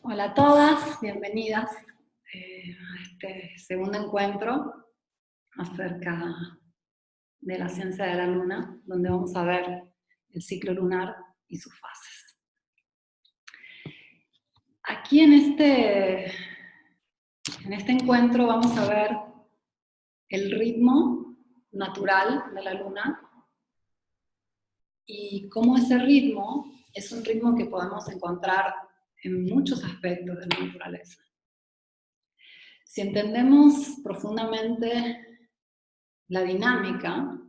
Hola a todas, bienvenidas a este segundo encuentro acerca de la ciencia de la luna, donde vamos a ver el ciclo lunar y sus fases. Aquí en este encuentro vamos a ver el ritmo natural de la luna y cómo ese ritmo es un ritmo que podemos encontrar en muchos aspectos de la naturaleza. Si entendemos profundamente la dinámica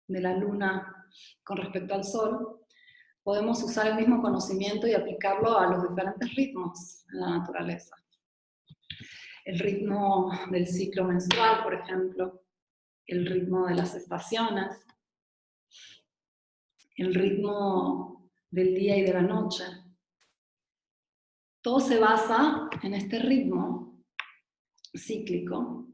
de la luna con respecto al sol, podemos usar el mismo conocimiento y aplicarlo a los diferentes ritmos en la naturaleza. El ritmo del ciclo menstrual, por ejemplo, el ritmo de las estaciones, el ritmo del día y de la noche. Todo se basa en este ritmo cíclico,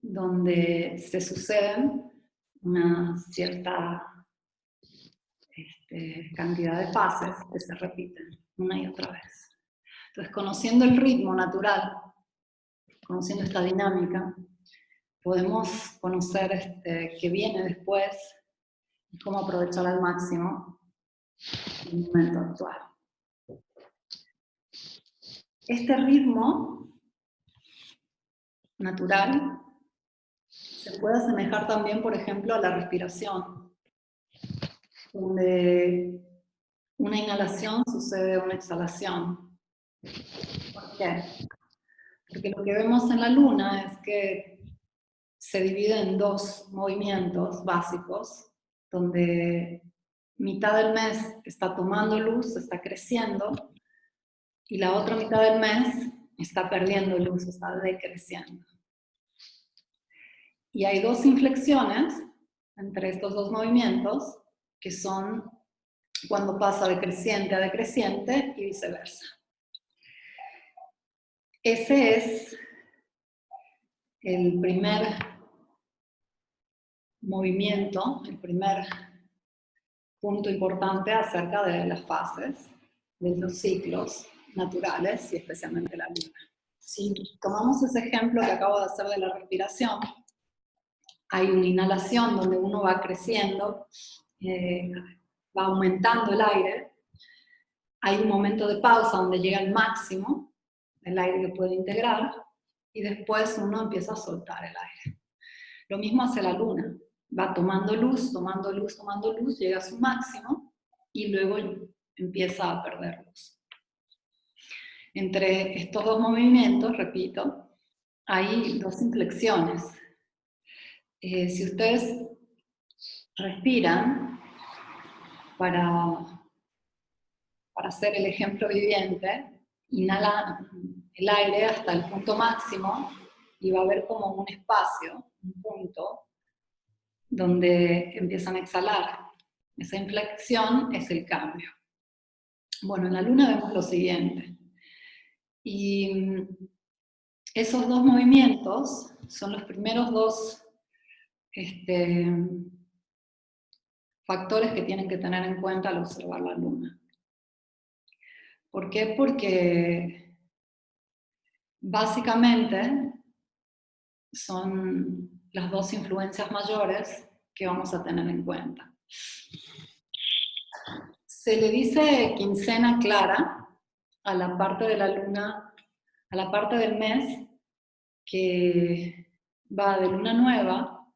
donde se suceden una cierta cantidad de fases que se repiten una y otra vez. Entonces, conociendo el ritmo natural, conociendo esta dinámica, podemos conocer qué viene después y cómo aprovechar al máximo el momento actual. Este ritmo natural se puede asemejar también, por ejemplo, a la respiración, donde una inhalación sucede una exhalación. ¿Por qué? Porque lo que vemos en la luna es que se divide en dos movimientos básicos, donde mitad del mes está tomando luz, está creciendo, y la otra mitad del mes está perdiendo luz, está decreciendo. Y hay dos inflexiones entre estos dos movimientos, que son cuando pasa de creciente a decreciente y viceversa. Ese es el primer movimiento, el primer punto importante acerca de las fases, de los ciclos naturales y especialmente la luna. Si tomamos ese ejemplo que acabo de hacer de la respiración, hay una inhalación donde uno va creciendo, va aumentando el aire, hay un momento de pausa donde llega el máximo, el aire que puede integrar, y después uno empieza a soltar el aire. Lo mismo hace la luna, va tomando luz, tomando luz, tomando luz, llega a su máximo y luego empieza a perder luz. Entre estos dos movimientos, repito, hay dos inflexiones. Si ustedes respiran para hacer el ejemplo viviente, inhala el aire hasta el punto máximo y va a haber como un espacio, un punto, donde empiezan a exhalar. Esa inflexión es el cambio. Bueno, en la luna vemos lo siguiente. Y esos dos movimientos son los primeros dos factores que tienen que tener en cuenta al observar la luna. ¿Por qué? Porque básicamente son las dos influencias mayores que vamos a tener en cuenta. Se le dice quincena clara a la parte de la luna, a la parte del mes que va de luna nueva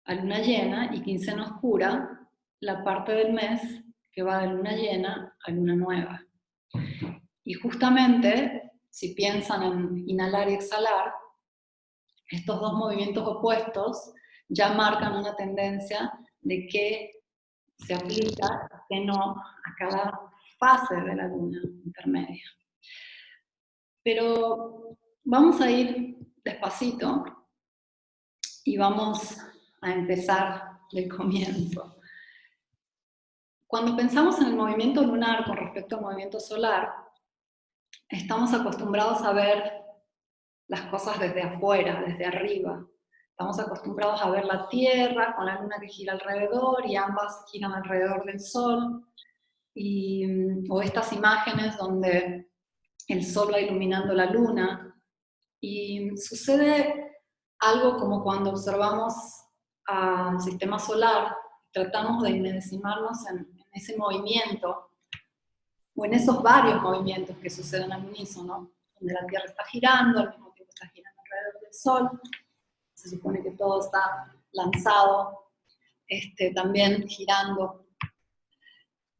a luna llena, y quincena oscura, la parte del mes que va de luna llena a luna nueva. Y justamente, si piensan en inhalar y exhalar, estos dos movimientos opuestos ya marcan una tendencia de qué se aplica, qué no, a cada fase de la luna intermedia. Pero vamos a ir despacito y vamos a empezar del comienzo. Cuando pensamos en el movimiento lunar con respecto al movimiento solar, estamos acostumbrados a ver las cosas desde afuera, desde arriba. Estamos acostumbrados a ver la Tierra con la luna que gira alrededor y ambas giran alrededor del Sol. O estas imágenes donde el sol va iluminando la luna, y sucede algo como cuando observamos al sistema solar, tratamos de inmersimarnos en ese movimiento, o en esos varios movimientos que suceden al unísono, donde la Tierra está girando, al mismo tiempo está girando alrededor del Sol, se supone que todo está lanzado, también girando,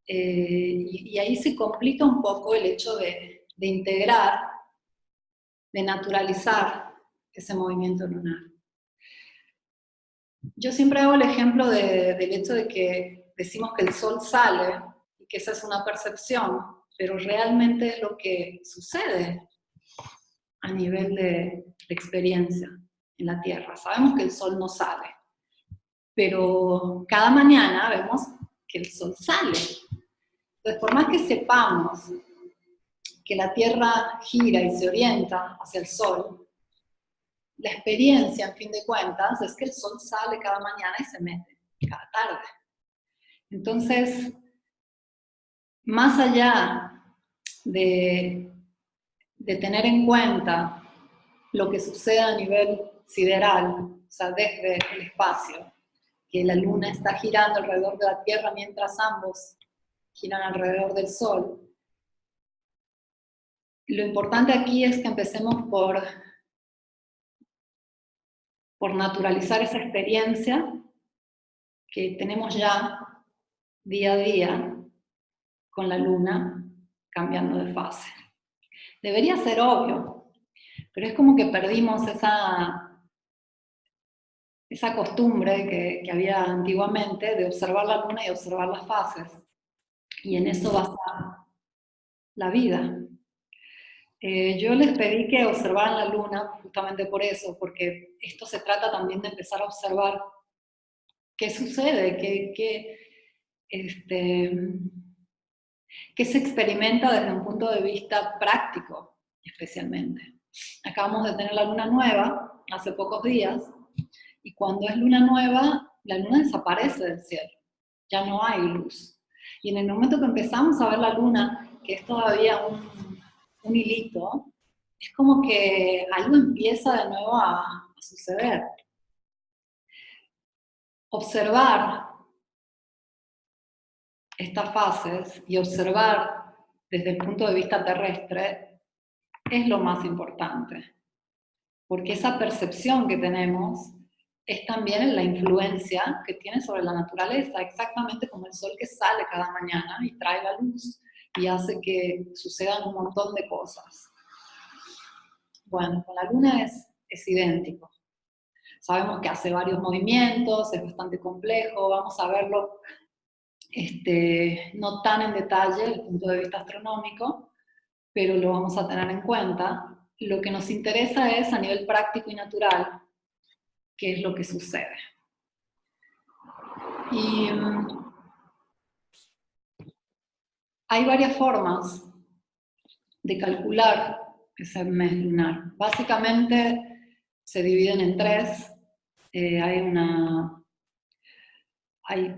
y ahí se complica un poco el hecho de integrar, de naturalizar ese movimiento lunar. Yo siempre hago el ejemplo del hecho de que decimos que el Sol sale, y que esa es una percepción, pero realmente es lo que sucede a nivel de experiencia en la Tierra. Sabemos que el Sol no sale, pero cada mañana vemos que el Sol sale. Entonces, por más que sepamos que la Tierra gira y se orienta hacia el Sol, la experiencia, en fin de cuentas, es que el Sol sale cada mañana y se mete cada tarde. Entonces, más allá de tener en cuenta lo que sucede a nivel sideral, o sea, desde el espacio, que la Luna está girando alrededor de la Tierra mientras ambos giran alrededor del Sol, lo importante aquí es que empecemos por naturalizar esa experiencia que tenemos ya día a día con la Luna cambiando de fase. Debería ser obvio, pero es como que perdimos esa costumbre que había antiguamente de observar la Luna y observar las fases. Y en eso basa la vida. Yo les pedí que observaran la Luna justamente por eso, porque esto se trata también de empezar a observar qué sucede, qué se experimenta desde un punto de vista práctico, especialmente. Acabamos de tener la luna nueva hace pocos días, y cuando es luna nueva, la luna desaparece del cielo, ya no hay luz. Y en el momento que empezamos a ver la luna, que es todavía un hilito, es como que algo empieza de nuevo a suceder. Observar estas fases y observar desde el punto de vista terrestre es lo más importante, porque esa percepción que tenemos es también la influencia que tiene sobre la naturaleza, exactamente como el sol que sale cada mañana y trae la luz y hace que sucedan un montón de cosas. Bueno, con la luna es idéntico. Sabemos que hace varios movimientos, es bastante complejo, vamos a verlo no tan en detalle desde el punto de vista astronómico, pero lo vamos a tener en cuenta. Lo que nos interesa es a nivel práctico y natural, qué es lo que sucede. Y hay varias formas de calcular ese mes lunar. Básicamente se dividen en tres. Hay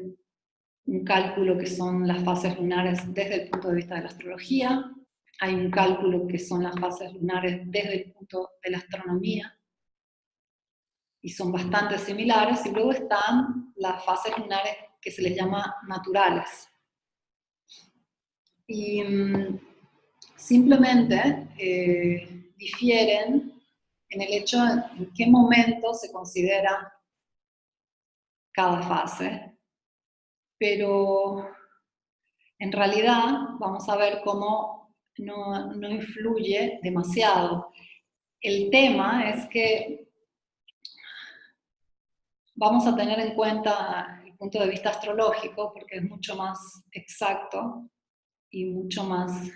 un cálculo que son las fases lunares desde el punto de vista de la astrología, hay un cálculo que son las fases lunares desde el punto de la astronomía, y son bastante similares, y luego están las fases lunares que se les llama naturales. Y simplemente difieren en el hecho en qué momento se considera cada fase, pero en realidad vamos a ver cómo no influye demasiado. El tema es que vamos a tener en cuenta el punto de vista astrológico, porque es mucho más exacto y mucho más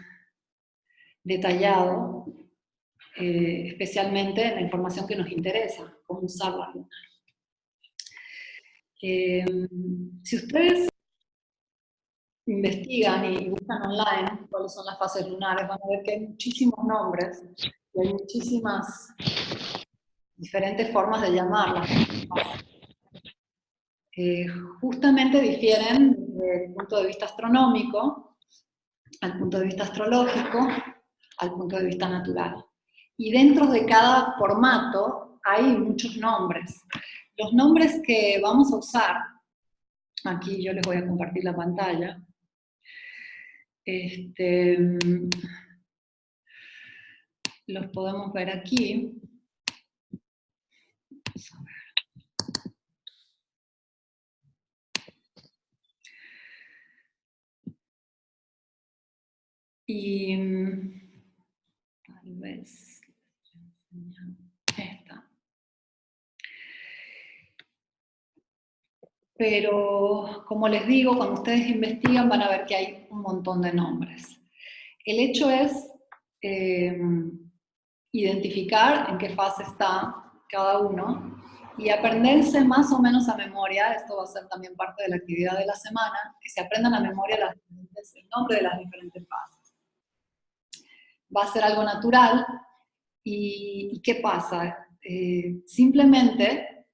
detallado, especialmente en la información que nos interesa, cómo usar la luna. Si ustedes investigan y buscan online cuáles son las fases lunares, van a ver que hay muchísimos nombres y hay muchísimas diferentes formas de llamarlas. Justamente difieren desde el punto de vista astronómico al punto de vista astrológico al punto de vista natural. Y dentro de cada formato hay muchos nombres. Los nombres que vamos a usar, aquí yo les voy a compartir la pantalla, los podemos ver aquí. Y tal vez esta. Pero, como les digo, cuando ustedes investigan van a ver que hay un montón de nombres. El hecho es identificar en qué fase está cada uno y aprenderse más o menos a memoria. Esto va a ser también parte de la actividad de la semana, que se aprendan a memoria el nombre de las diferentes fases. Va a ser algo natural. ¿Y qué pasa? Simplemente,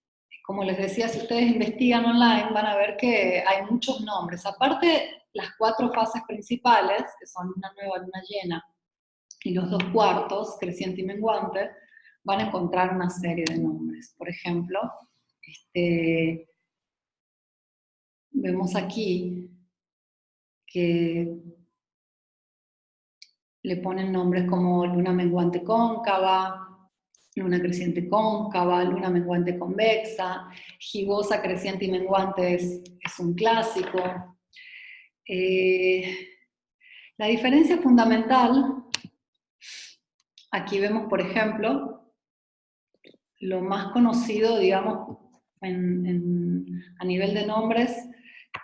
como les decía, si ustedes investigan online van a ver que hay muchos nombres. Aparte, las 4 fases principales, que son luna nueva, luna llena, y los 2 cuartos, creciente y menguante, van a encontrar una serie de nombres. Por ejemplo, vemos aquí que le ponen nombres como luna menguante cóncava, luna creciente cóncava, luna menguante convexa, gibosa creciente y menguante es un clásico. La diferencia fundamental, aquí vemos, por ejemplo, lo más conocido, digamos, a nivel de nombres,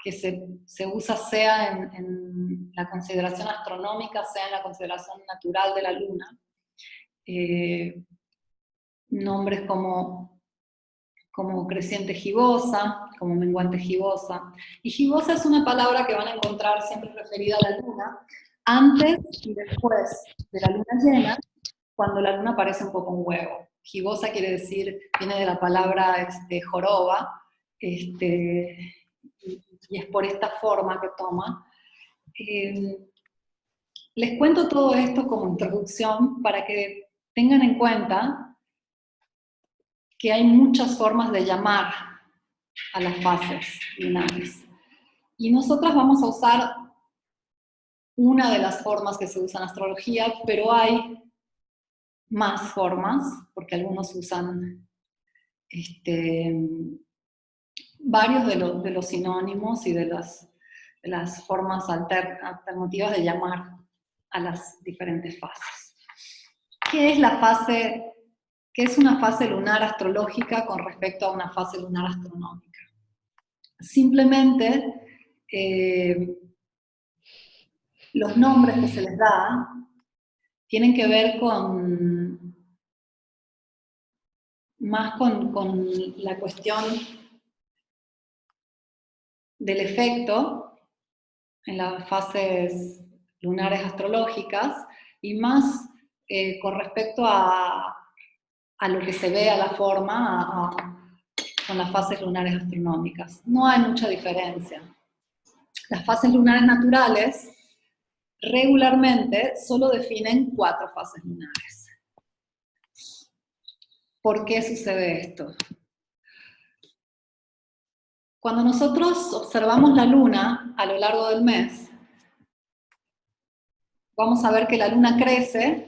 que se usa sea en la consideración astronómica, sea en la consideración natural de la luna. Nombres como creciente gibosa, como menguante gibosa. Y gibosa es una palabra que van a encontrar siempre referida a la luna, antes y después de la luna llena, cuando la luna parece un poco un huevo. Gibosa quiere decir, viene de la palabra joroba, y es por esta forma que toma. Les cuento todo esto como introducción para que tengan en cuenta que hay muchas formas de llamar a las fases lunares. Y nosotras vamos a usar una de las formas que se usa en astrología, pero hay más formas, porque algunos usan varios de los sinónimos y de las formas alternativas de llamar a las diferentes fases. ¿Qué es la fase? ¿Qué es una fase lunar astrológica con respecto a una fase lunar astronómica? Simplemente los nombres que se les da tienen que ver más con la cuestión del efecto en las fases lunares astrológicas y más con respecto a lo que se ve a la forma con las fases lunares astronómicas. No hay mucha diferencia. Las fases lunares naturales regularmente solo definen 4 fases lunares. ¿Por qué sucede esto? Cuando nosotros observamos la luna a lo largo del mes, vamos a ver que la luna crece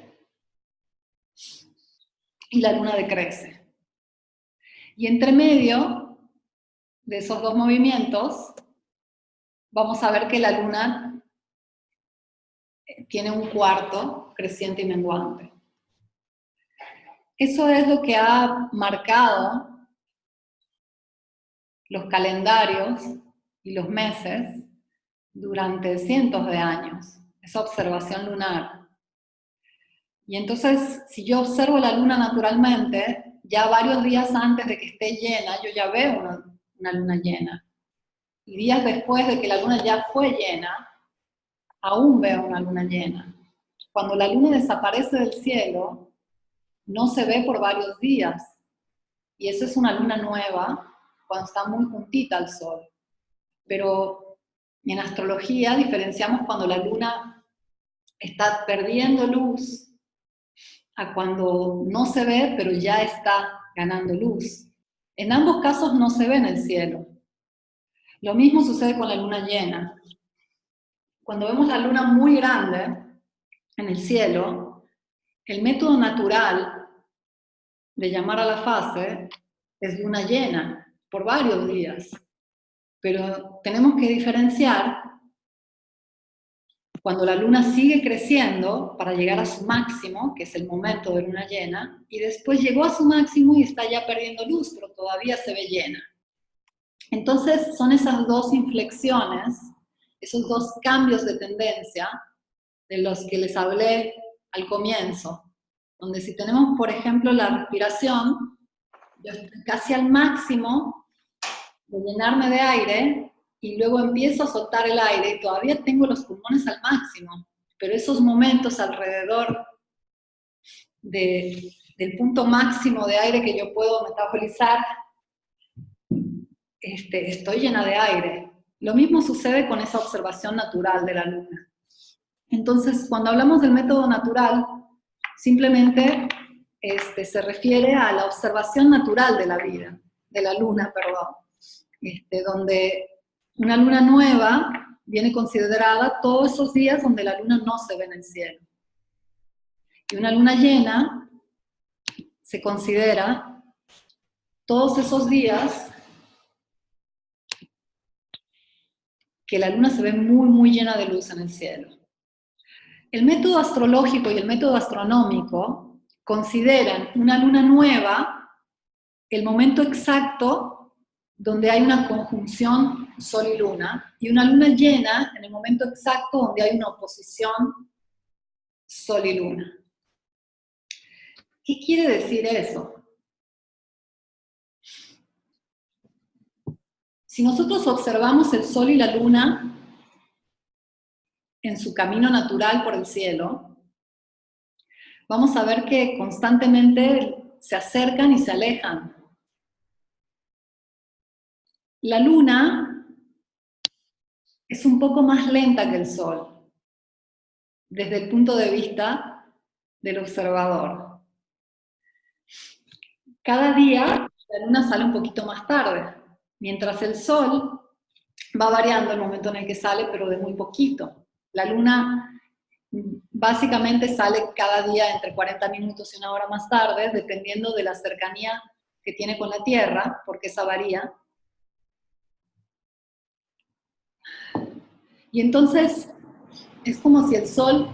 y la luna decrece. Y entre medio de esos 2 movimientos, vamos a ver que la luna tiene un cuarto creciente y menguante. Eso es lo que ha marcado los calendarios y los meses durante cientos de años, esa observación lunar. Y entonces, si yo observo la luna naturalmente, ya varios días antes de que esté llena, yo ya veo una luna llena. Y días después de que la luna ya fue llena, aún veo una luna llena. Cuando la luna desaparece del cielo, no se ve por varios días. Y eso es una luna nueva, cuando está muy juntita al sol. Pero en astrología diferenciamos cuando la luna está perdiendo luz a cuando no se ve, pero ya está ganando luz. En ambos casos no se ve en el cielo. Lo mismo sucede con la luna llena. Cuando vemos la luna muy grande en el cielo, el método natural de llamar a la fase es luna llena, por varios días. Pero tenemos que diferenciar cuando la luna sigue creciendo para llegar a su máximo, que es el momento de luna llena, y después llegó a su máximo y está ya perdiendo luz, pero todavía se ve llena. Entonces son esas dos inflexiones, esos dos cambios de tendencia de los que les hablé al comienzo, donde si tenemos, por ejemplo, la respiración, yo estoy casi al máximo de llenarme de aire y luego empiezo a soltar el aire y todavía tengo los pulmones al máximo, pero esos momentos alrededor del punto máximo de aire que yo puedo metabolizar, estoy llena de aire. Lo mismo sucede con esa observación natural de la luna. Entonces, cuando hablamos del método natural, simplemente se refiere a la observación natural de la vida, de la luna, perdón, donde una luna nueva viene considerada todos esos días donde la luna no se ve en el cielo. Y una luna llena se considera todos esos días que la luna se ve muy, muy llena de luz en el cielo. El método astrológico y el método astronómico consideran una luna nueva el momento exacto donde hay una conjunción Sol y Luna, y una luna llena en el momento exacto donde hay una oposición Sol y Luna. ¿Qué quiere decir eso? Si nosotros observamos el Sol y la Luna en su camino natural por el cielo, vamos a ver que constantemente se acercan y se alejan. La Luna es un poco más lenta que el Sol, desde el punto de vista del observador. Cada día la Luna sale un poquito más tarde, mientras el Sol va variando el momento en el que sale, pero de muy poquito. La Luna básicamente sale cada día entre 40 minutos y una hora más tarde, dependiendo de la cercanía que tiene con la Tierra, porque esa varía. Y entonces es como si el Sol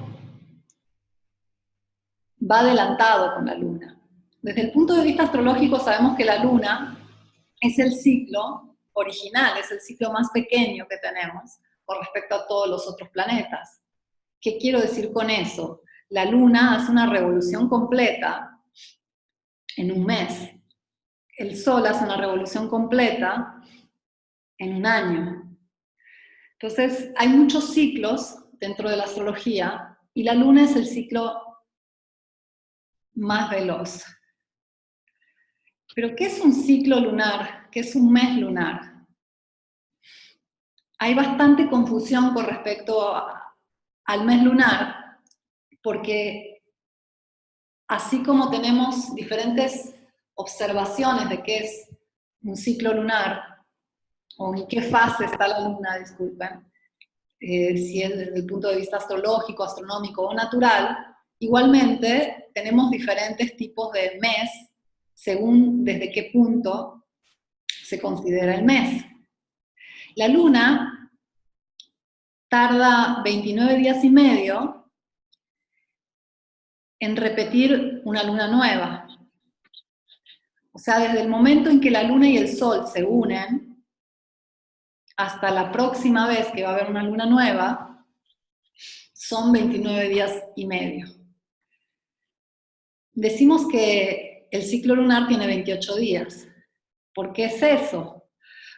va adelantado con la Luna. Desde el punto de vista astrológico sabemos que la Luna es el ciclo original, es el ciclo más pequeño que tenemos con respecto a todos los otros planetas. ¿Qué quiero decir con eso? La Luna hace una revolución completa en un mes. El Sol hace una revolución completa en un año. Entonces, hay muchos ciclos dentro de la astrología y la Luna es el ciclo más veloz. Pero, ¿qué es un ciclo lunar? ¿Qué es un mes lunar? Hay bastante confusión con respecto al mes lunar, porque así como tenemos diferentes observaciones de qué es un ciclo lunar, o en qué fase está la luna, disculpen, si es desde el punto de vista astrológico, astronómico o natural, igualmente tenemos diferentes tipos de mes según desde qué punto se considera el mes. La luna tarda 29 días y medio en repetir una luna nueva. O sea, desde el momento en que la luna y el sol se unen, hasta la próxima vez que va a haber una luna nueva, son 29 días y medio. Decimos que el ciclo lunar tiene 28 días. ¿Por qué es eso?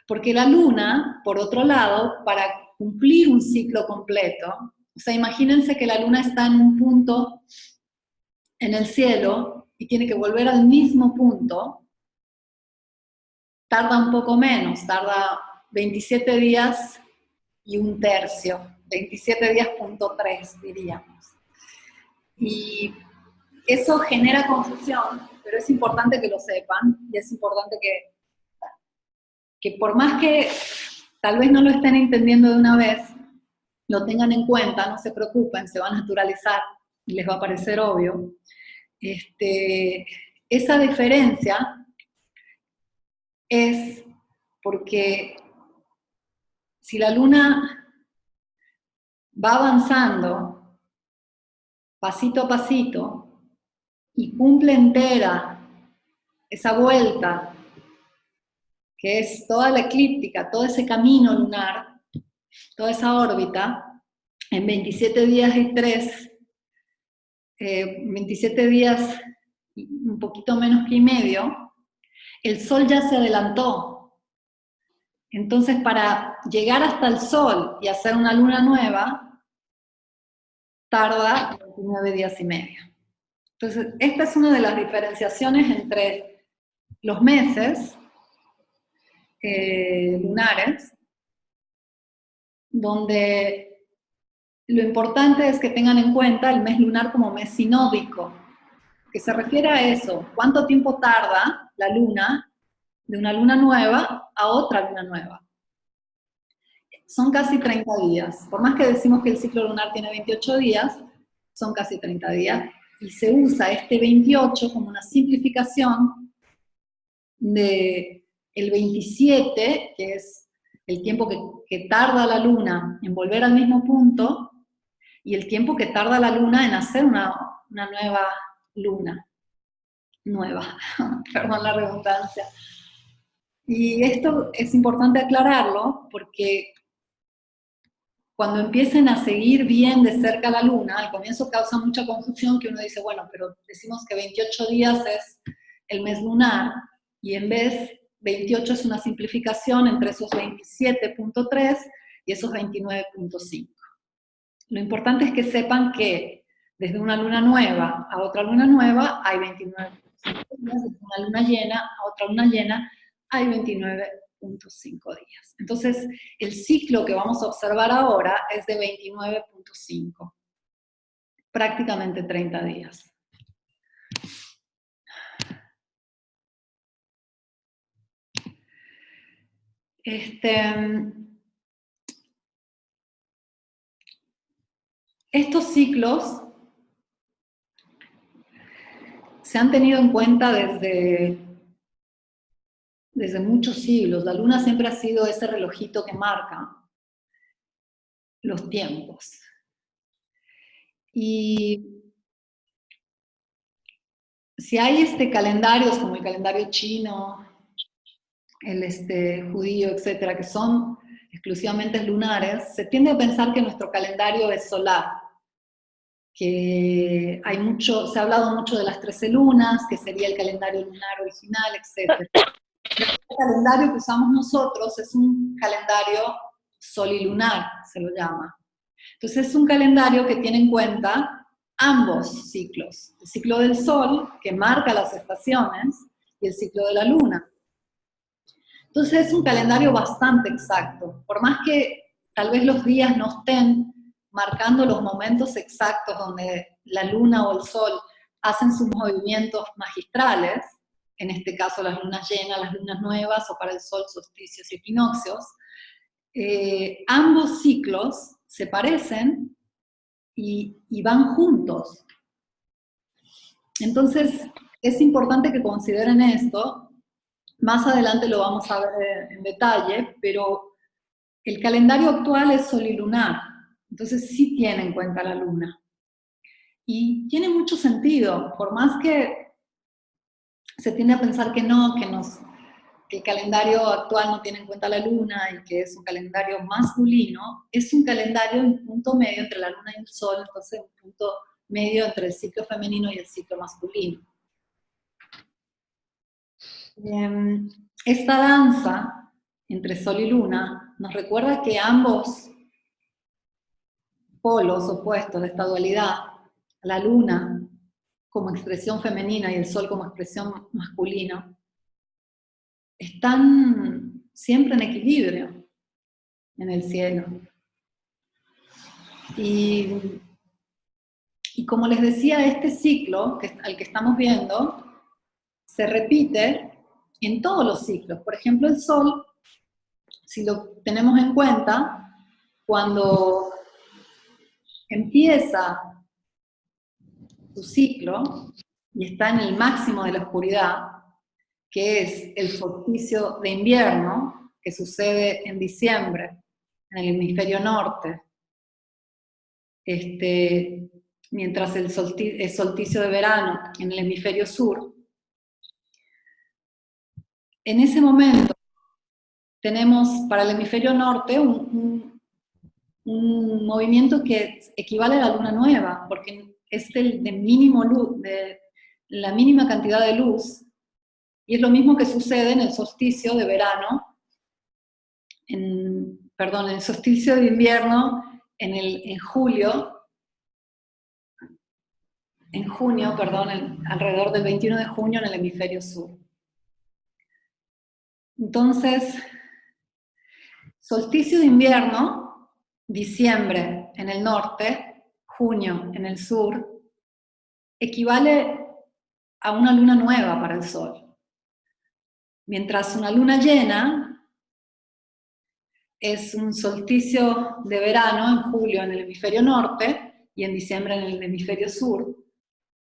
Porque la luna, por otro lado, para cumplir un ciclo completo, o sea, imagínense que la luna está en un punto en el cielo y tiene que volver al mismo punto, tarda un poco menos, tarda 27 días y un tercio, 27 días.3 diríamos. Y eso genera confusión, pero es importante que lo sepan, y es importante que por más que tal vez no lo estén entendiendo de una vez, lo tengan en cuenta, no se preocupen, se va a naturalizar y les va a parecer obvio. Esa diferencia es porque si la luna va avanzando pasito a pasito y cumple entera esa vuelta, que es toda la eclíptica, todo ese camino lunar, toda esa órbita, en 27 días y 27 días, un poquito menos que y medio, el Sol ya se adelantó. Entonces, para llegar hasta el Sol y hacer una luna nueva, tarda 29 días y medio. Entonces, esta es una de las diferenciaciones entre los meses lunares, donde lo importante es que tengan en cuenta el mes lunar como mes sinódico, que se refiere a eso, cuánto tiempo tarda la luna de una luna nueva a otra luna nueva. Son casi 30 días. Por más que decimos que el ciclo lunar tiene 28 días, son casi 30 días. Y se usa este 28 como una simplificación de el 27, que es el tiempo que tarda la luna en volver al mismo punto, y el tiempo que tarda la luna en hacer una nueva luna. Nueva, perdón la redundancia. Y esto es importante aclararlo porque cuando empiecen a seguir bien de cerca la luna, al comienzo causa mucha confusión que uno dice, bueno, pero decimos que 28 días es el mes lunar, y en vez 28 es una simplificación entre esos 27.3 y esos 29.5. Lo importante es que sepan que desde una luna nueva a otra luna nueva hay 29.5 días, desde una luna llena a otra luna llena hay 29.5 días. Entonces, el ciclo que vamos a observar ahora es de 29.5, prácticamente 30 días. Estos ciclos se han tenido en cuenta desde muchos siglos. La luna siempre ha sido ese relojito que marca los tiempos. Y si hay calendarios como el calendario chino, el judío, etcétera, que son exclusivamente lunares, se tiende a pensar que nuestro calendario es solar, que se ha hablado mucho de las 13 lunas, que sería el calendario lunar original, etcétera. El calendario que usamos nosotros es un calendario solilunar, se lo llama. Entonces es un calendario que tiene en cuenta ambos ciclos, el ciclo del Sol, que marca las estaciones, y el ciclo de la Luna. Entonces es un calendario bastante exacto, por más que tal vez los días no estén marcando los momentos exactos donde la Luna o el Sol hacen sus movimientos magistrales, en este caso las lunas llenas, las lunas nuevas, o para el Sol solsticios y equinoccios, ambos ciclos se parecen y van juntos. Entonces, es importante que consideren esto. Más adelante lo vamos a ver en detalle, pero el calendario actual es solilunar, entonces sí tiene en cuenta la luna. Y tiene mucho sentido, por más que se tiende a pensar que no, que el calendario actual no tiene en cuenta la luna y que es un calendario masculino, es un calendario en punto medio entre la luna y el sol, entonces un punto medio entre el ciclo femenino y el ciclo masculino. Esta danza entre sol y luna nos recuerda que ambos polos opuestos de esta dualidad, la luna como expresión femenina y el sol como expresión masculina, están siempre en equilibrio en el cielo. Y Y como les decía, este ciclo al que estamos viendo se repite en todos los ciclos. Por ejemplo, el Sol, si lo tenemos en cuenta, cuando empieza su ciclo y está en el máximo de la oscuridad, que es el solsticio de invierno, que sucede en diciembre, en el hemisferio norte, mientras el solsticio de verano en el hemisferio sur. En ese momento tenemos para el hemisferio norte un movimiento que equivale a la luna nueva, porque es de mínimo luz, de la mínima cantidad de luz, y es lo mismo que sucede en el solsticio de verano, en el solsticio de invierno en junio, alrededor del 21 de junio en el hemisferio sur. Entonces, solsticio de invierno, diciembre en el norte, junio en el sur, equivale a una luna nueva para el Sol. Mientras una luna llena es un solsticio de verano en julio en el hemisferio norte y en diciembre en el hemisferio sur,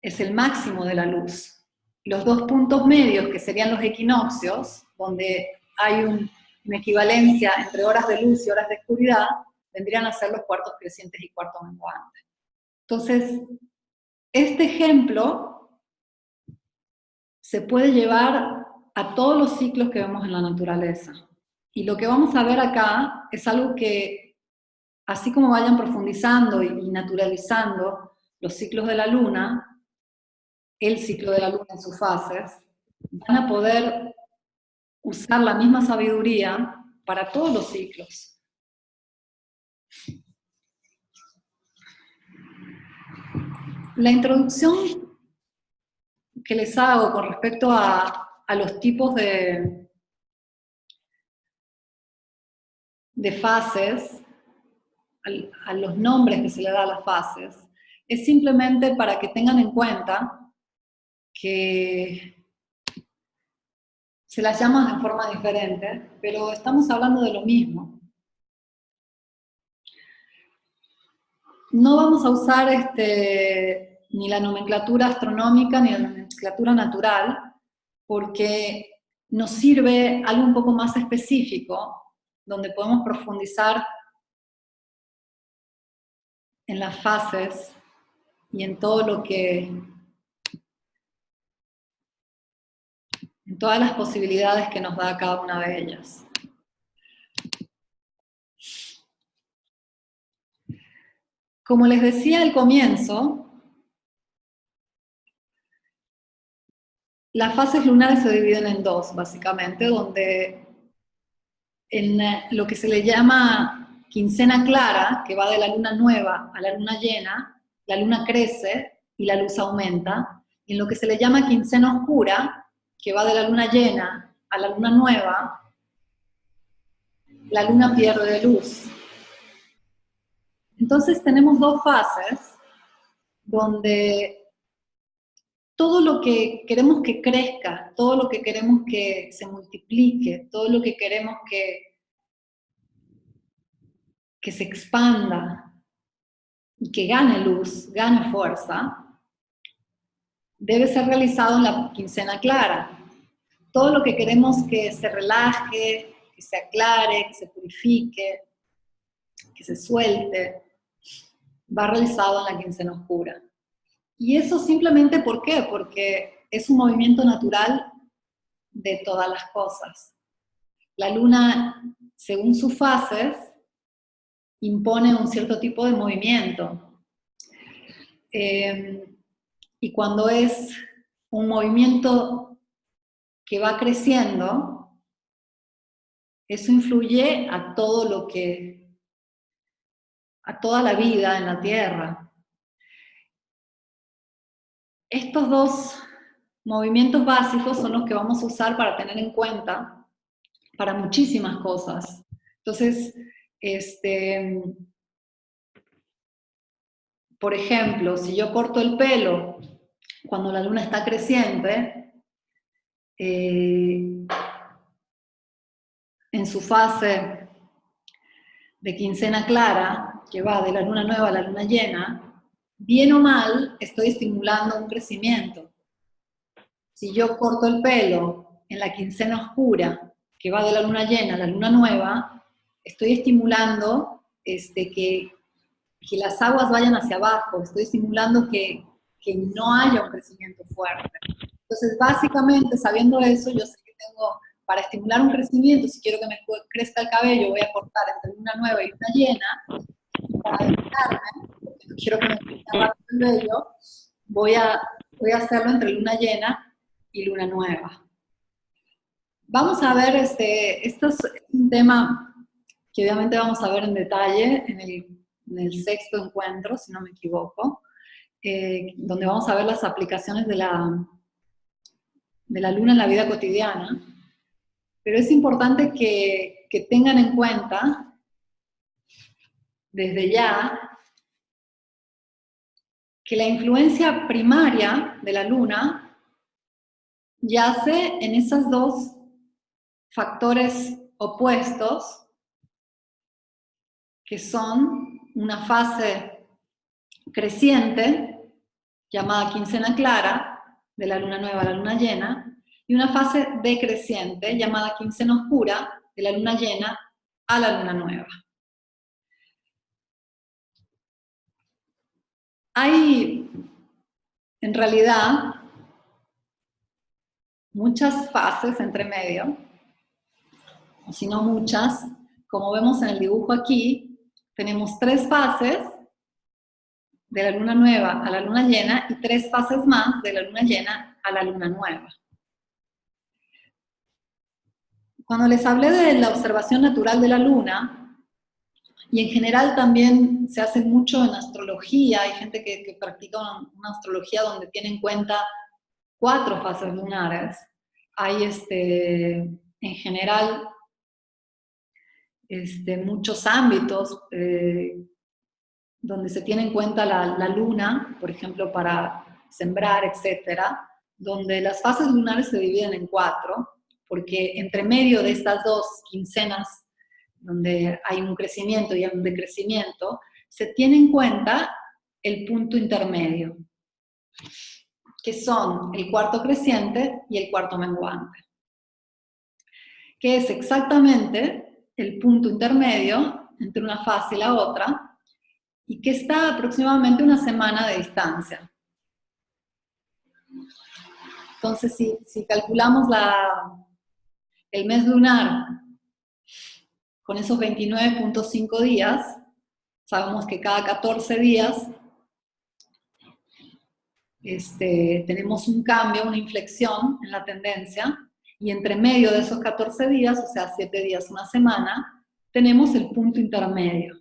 es el máximo de la luz. Los dos puntos medios, que serían los equinoccios, donde hay una equivalencia entre horas de luz y horas de oscuridad, vendrían a ser los cuartos crecientes y cuartos menguantes. Entonces, este ejemplo se puede llevar a todos los ciclos que vemos en la naturaleza. Y lo que vamos a ver acá es algo que, así como vayan profundizando y naturalizando los ciclos de la luna, el ciclo de la luna en sus fases, van a poder usar la misma sabiduría para todos los ciclos. La introducción que les hago con respecto a los tipos de fases, a los nombres que se le da a las fases, es simplemente para que tengan en cuenta que se las llama de forma diferente, pero estamos hablando de lo mismo. No vamos a usar ni la nomenclatura astronómica ni la nomenclatura natural, porque nos sirve algo un poco más específico, donde podemos profundizar en las fases y en todo lo que, en todas las posibilidades que nos da cada una de ellas. Como les decía al comienzo, las fases lunares se dividen en dos, básicamente, donde en lo que se le llama quincena clara, que va de la luna nueva a la luna llena, la luna crece y la luz aumenta, y en lo que se le llama quincena oscura, que va de la luna llena a la luna nueva, la luna pierde luz. Entonces tenemos dos fases donde todo lo que queremos que crezca, todo lo que queremos que se multiplique, todo lo que queremos que se expanda y que gane luz, gane fuerza, debe ser realizado en la quincena clara. Todo lo que queremos que se relaje, que se aclare, que se purifique, que se suelte, va realizado en la quincena oscura. Y eso simplemente, ¿por qué? Porque es un movimiento natural de todas las cosas. La luna, según sus fases, impone un cierto tipo de movimiento. Y cuando es un movimiento que va creciendo, eso influye a todo lo que, a toda la vida en la Tierra. Estos dos movimientos básicos son los que vamos a usar para tener en cuenta para muchísimas cosas. Entonces, por ejemplo, si yo corto el pelo cuando la luna está creciente, en su fase de quincena clara, que va de la luna nueva a la luna llena, bien o mal, estoy estimulando un crecimiento. Si yo corto el pelo en la quincena oscura, que va de la luna llena a la luna nueva, estoy estimulando que las aguas vayan hacia abajo, estoy estimulando que no haya un crecimiento fuerte. Entonces, básicamente, sabiendo eso, yo sé que tengo, para estimular un crecimiento, si quiero que me crezca el cabello, voy a cortar entre luna nueva y luna llena, y para evitarme, porque no quiero que me crezca rápido el vello, voy a hacerlo entre luna llena y luna nueva. Vamos a ver, esto es un tema que obviamente vamos a ver en detalle en el sexto encuentro, si no me equivoco, donde vamos a ver las aplicaciones de la luna en la vida cotidiana. Pero es importante que tengan en cuenta, desde ya, que la influencia primaria de la luna yace en esos dos factores opuestos, que son una fase creciente, llamada quincena clara, de la luna nueva a la luna llena, y una fase decreciente, llamada quincena oscura, de la luna llena a la luna nueva. Hay, en realidad, muchas fases entre medio, o si no muchas. Como vemos en el dibujo aquí, tenemos 3 fases de la luna nueva a la luna llena y 3 fases más de la luna llena a la luna nueva. Cuando les hablé de la observación natural de la luna, y en general también se hace mucho en astrología, hay gente que practica una astrología donde tiene en cuenta 4 fases lunares. Hay en general muchos ámbitos donde se tiene en cuenta la luna, por ejemplo, para sembrar, etcétera, donde las fases lunares se dividen en 4, porque entre medio de estas 2 quincenas, donde hay un crecimiento y un decrecimiento, se tiene en cuenta el punto intermedio, que son el cuarto creciente y el cuarto menguante, que es exactamente el punto intermedio entre una fase y la otra, y que está a aproximadamente una semana de distancia. Entonces, si calculamos el mes lunar con esos 29.5 días, sabemos que cada 14 días tenemos un cambio, una inflexión en la tendencia, y entre medio de esos 14 días, o sea, 7 días, una semana, tenemos el punto intermedio,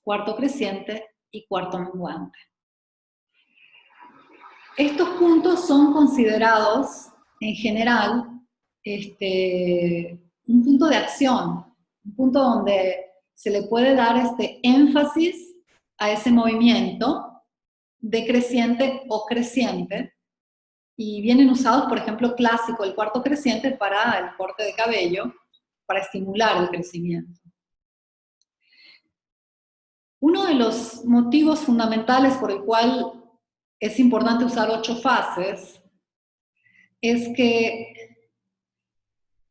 cuarto creciente y cuarto menguante. Estos puntos son considerados, en general, un punto de acción, un punto donde se le puede dar énfasis a ese movimiento decreciente o creciente, y vienen usados, por ejemplo, clásico, el cuarto creciente para el corte de cabello, para estimular el crecimiento. Uno de los motivos fundamentales por el cual es importante usar 8 fases es que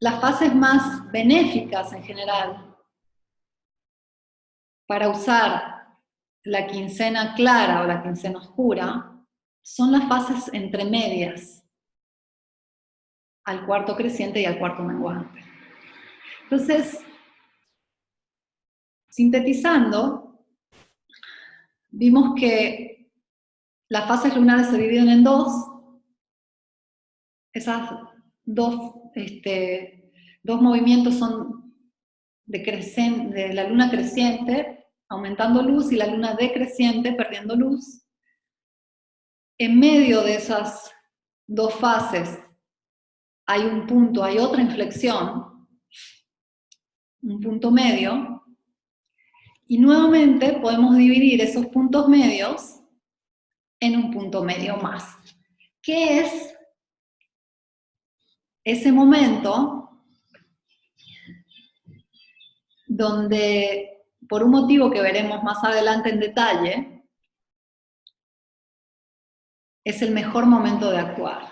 las fases más benéficas en general para usar la quincena clara o la quincena oscura son las fases entre medias al cuarto creciente y al cuarto menguante. Entonces, sintetizando, vimos que las fases lunares se dividen en 2. Esas dos movimientos son de la luna creciente aumentando luz y la luna decreciente perdiendo luz. En medio de esas 2 fases hay un punto, hay otra inflexión, un punto medio, y nuevamente podemos dividir esos puntos medios en un punto medio más. ¿Qué es ese momento donde, por un motivo que veremos más adelante en detalle, es el mejor momento de actuar?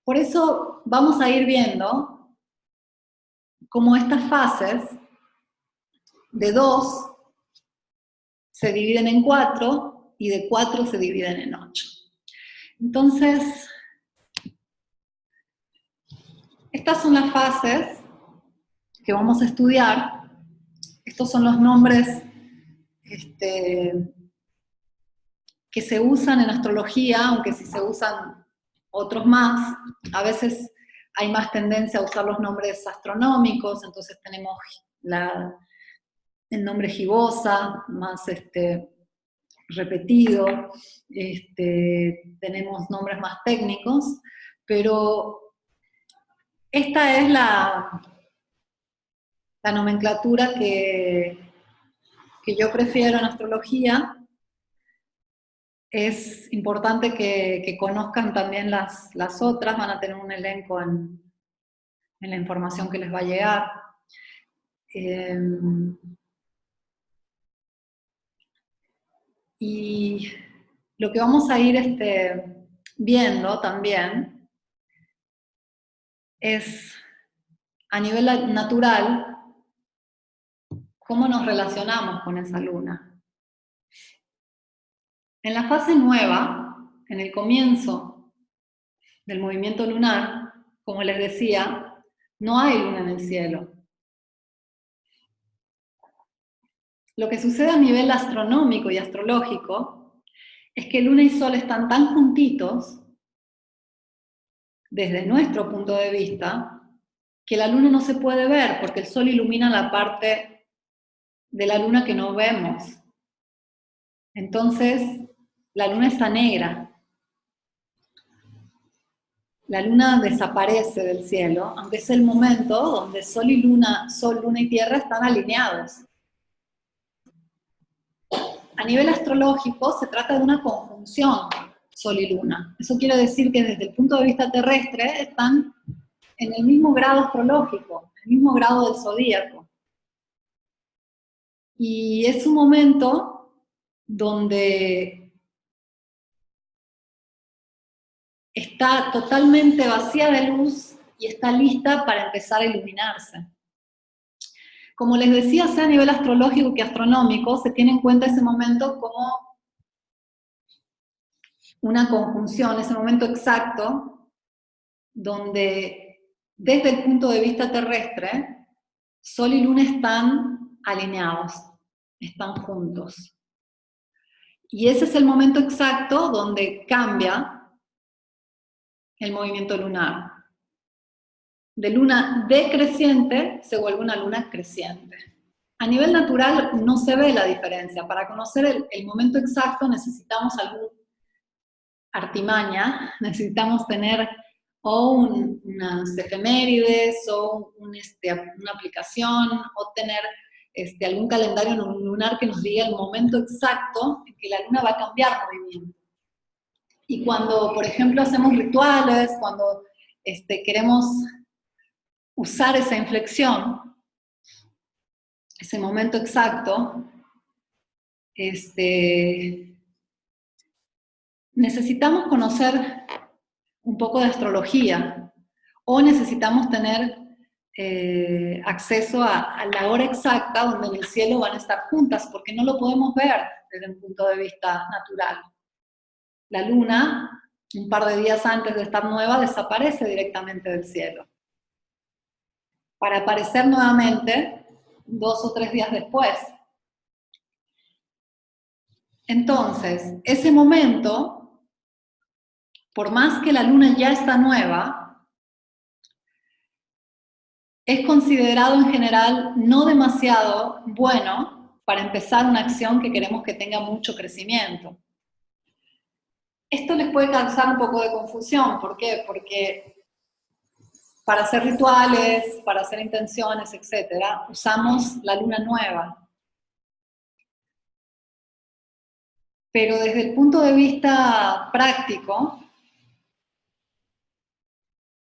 Por eso vamos a ir viendo cómo estas fases de 2 se dividen en 4 y de 4 se dividen en 8. Entonces, estas son las fases que vamos a estudiar. Estos son los nombres que se usan en astrología, aunque si se usan otros más, a veces hay más tendencia a usar los nombres astronómicos, entonces tenemos el nombre gibosa, más repetido, tenemos nombres más técnicos, pero esta es la nomenclatura que yo prefiero en astrología. Es importante que conozcan también las otras, van a tener un elenco en la información que les va a llegar. Y lo que vamos a ir viendo también es, a nivel natural, cómo nos relacionamos con esa luna. En la fase nueva, en el comienzo del movimiento lunar, como les decía, no hay luna en el cielo. Lo que sucede a nivel astronómico y astrológico es que luna y sol están tan juntitos, desde nuestro punto de vista, que la luna no se puede ver, porque el sol ilumina la parte de la luna que no vemos. Entonces, la luna está negra. La luna desaparece del cielo, aunque es el momento donde sol, luna y tierra están alineados. A nivel astrológico se trata de una conjunción sol y luna. Eso quiere decir que desde el punto de vista terrestre están en el mismo grado astrológico, el mismo grado del zodíaco. Y es un momento donde está totalmente vacía de luz y está lista para empezar a iluminarse. Como les decía, sea a nivel astrológico que astronómico, se tiene en cuenta ese momento como una conjunción, ese momento exacto, donde desde el punto de vista terrestre, Sol y Luna están alineados, están juntos. Y ese es el momento exacto donde cambia el movimiento lunar. De luna decreciente se vuelve una luna creciente. A nivel natural no se ve la diferencia. Para conocer el momento exacto necesitamos alguna artimaña, necesitamos tener o unas efemérides o una aplicación o tener algún calendario lunar que nos diga el momento exacto en que la luna va a cambiar movimiento. Y cuando, por ejemplo, hacemos rituales, cuando queremos usar esa inflexión, ese momento exacto, necesitamos conocer un poco de astrología o necesitamos tener acceso a la hora exacta donde en el cielo van a estar juntas, porque no lo podemos ver desde un punto de vista natural. La luna, un par de días antes de estar nueva, desaparece directamente del cielo, para aparecer nuevamente 2 o 3 días después. Entonces, ese momento, por más que la luna ya está nueva, es considerado en general no demasiado bueno para empezar una acción que queremos que tenga mucho crecimiento. Esto les puede causar un poco de confusión. ¿Por qué? Porque para hacer rituales, para hacer intenciones, etc., usamos la luna nueva. Pero desde el punto de vista práctico,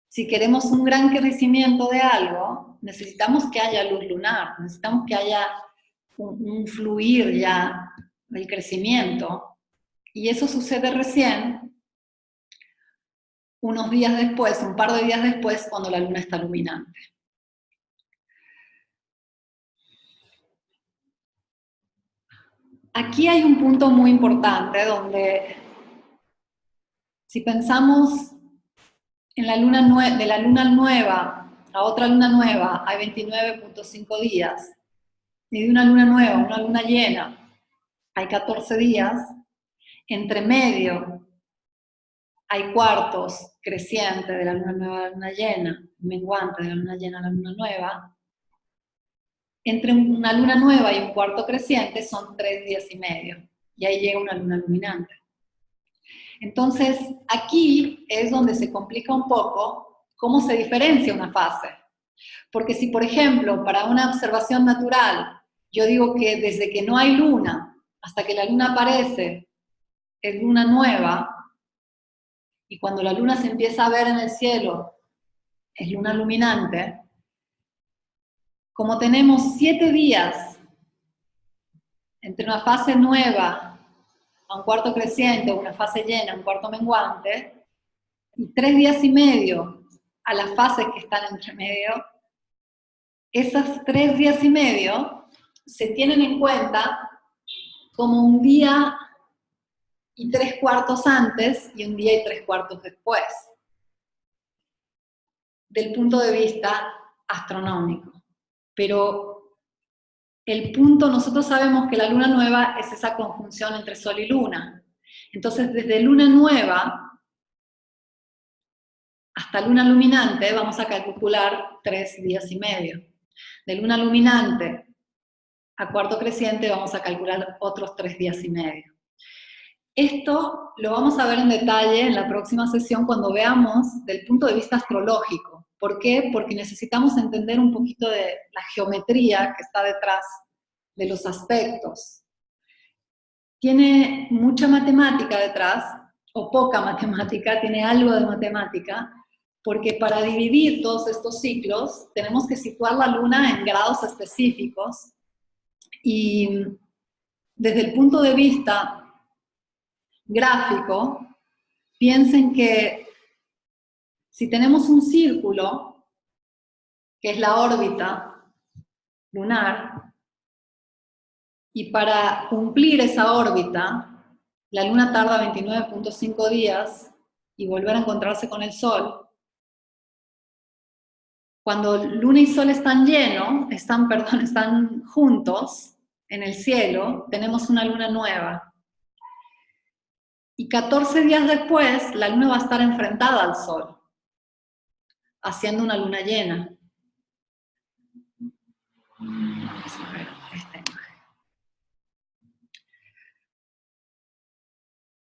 si queremos un gran crecimiento de algo, necesitamos que haya luz lunar, necesitamos que haya un fluir ya del crecimiento. Y eso sucede recién unos días después, un par de días después, cuando la luna está luminante. Aquí hay un punto muy importante donde, si pensamos en la luna de la luna nueva a otra luna nueva, hay 29.5 días, y de una luna nueva a una luna llena, hay 14 días, entre medio hay cuartos crecientes de la luna nueva a la luna llena, menguante de la luna llena a la luna nueva. Entre una luna nueva y un cuarto creciente son 3 días y medio, y ahí llega una luna luminante. Entonces, aquí es donde se complica un poco cómo se diferencia una fase. Porque si, por ejemplo, para una observación natural, yo digo que desde que no hay luna hasta que la luna aparece, es luna nueva, y cuando la luna se empieza a ver en el cielo, es luna luminante, como tenemos 7 días entre una fase nueva a un cuarto creciente, o una fase llena, un cuarto menguante, y 3 días y medio a las fases que están entre medio, esas 3 días y medio se tienen en cuenta como un día y 3 cuartos antes y un día y 3 cuartos después, del punto de vista astronómico. Pero el punto, nosotros sabemos que la luna nueva es esa conjunción entre sol y luna. Entonces, desde luna nueva hasta luna luminante vamos a calcular 3 días y medio. De luna luminante a cuarto creciente vamos a calcular otros 3 días y medio. Esto lo vamos a ver en detalle en la próxima sesión cuando veamos del punto de vista astrológico. ¿Por qué? Porque necesitamos entender un poquito de la geometría que está detrás de los aspectos. Tiene mucha matemática detrás, o poca matemática, tiene algo de matemática, porque para dividir todos estos ciclos tenemos que situar la luna en grados específicos, y desde el punto de vista gráfico, piensen que si tenemos un círculo, que es la órbita lunar, y para cumplir esa órbita, la luna tarda 29.5 días y volver a encontrarse con el sol. Cuando luna y sol están están juntos en el cielo, tenemos una luna nueva. Y 14 días después, la luna va a estar enfrentada al sol, haciendo una luna llena. Vamos a ver esta imagen.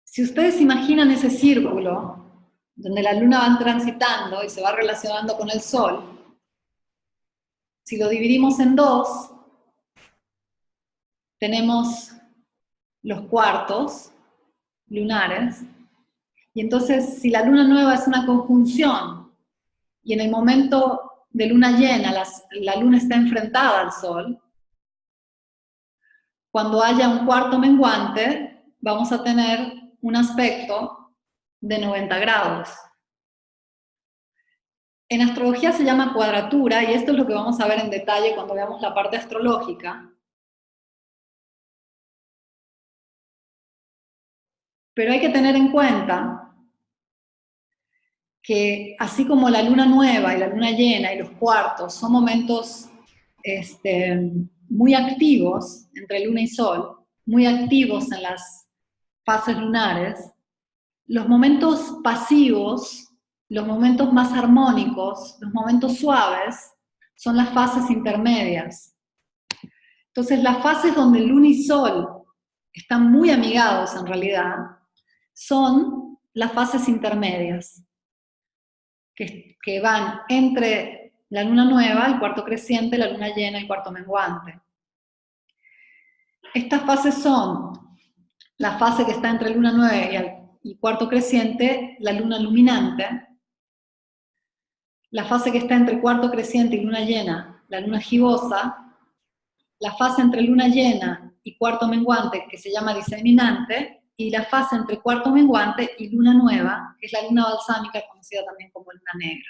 Si ustedes imaginan ese círculo, donde la luna va transitando y se va relacionando con el sol, si lo dividimos en dos, tenemos los cuartos lunares, y entonces si la luna nueva es una conjunción, y en el momento de luna llena la luna está enfrentada al sol, cuando haya un cuarto menguante, vamos a tener un aspecto de 90 grados. En astrología se llama cuadratura, y esto es lo que vamos a ver en detalle cuando veamos la parte astrológica. Pero hay que tener en cuenta que así como la luna nueva y la luna llena y los cuartos son momentos muy activos entre luna y sol, muy activos en las fases lunares, los momentos pasivos, los momentos más armónicos, los momentos suaves, son las fases intermedias. Entonces, las fases donde luna y sol están muy amigados en realidad, son las fases intermedias, que van entre la luna nueva, el cuarto creciente, la luna llena, el cuarto menguante. Estas fases son la fase que está entre luna nueva y cuarto creciente, la luna luminante. La fase que está entre cuarto creciente y luna llena, la luna gibosa. La fase entre luna llena y cuarto menguante, que se llama diseminante, y la fase entre cuarto menguante y luna nueva, que es la luna balsámica, conocida también como luna negra.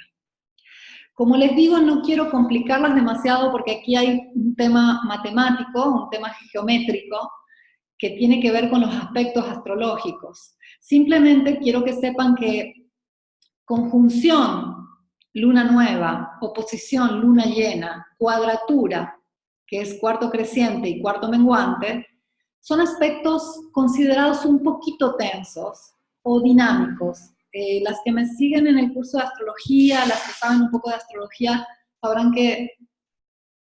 Como les digo, no quiero complicarlas demasiado porque aquí hay un tema matemático, un tema geométrico, que tiene que ver con los aspectos astrológicos. Simplemente quiero que sepan que conjunción luna nueva, oposición luna llena, cuadratura, que es cuarto creciente y cuarto menguante, son aspectos considerados un poquito tensos o dinámicos. Las que me siguen en el curso de astrología, las que saben un poco de astrología, sabrán que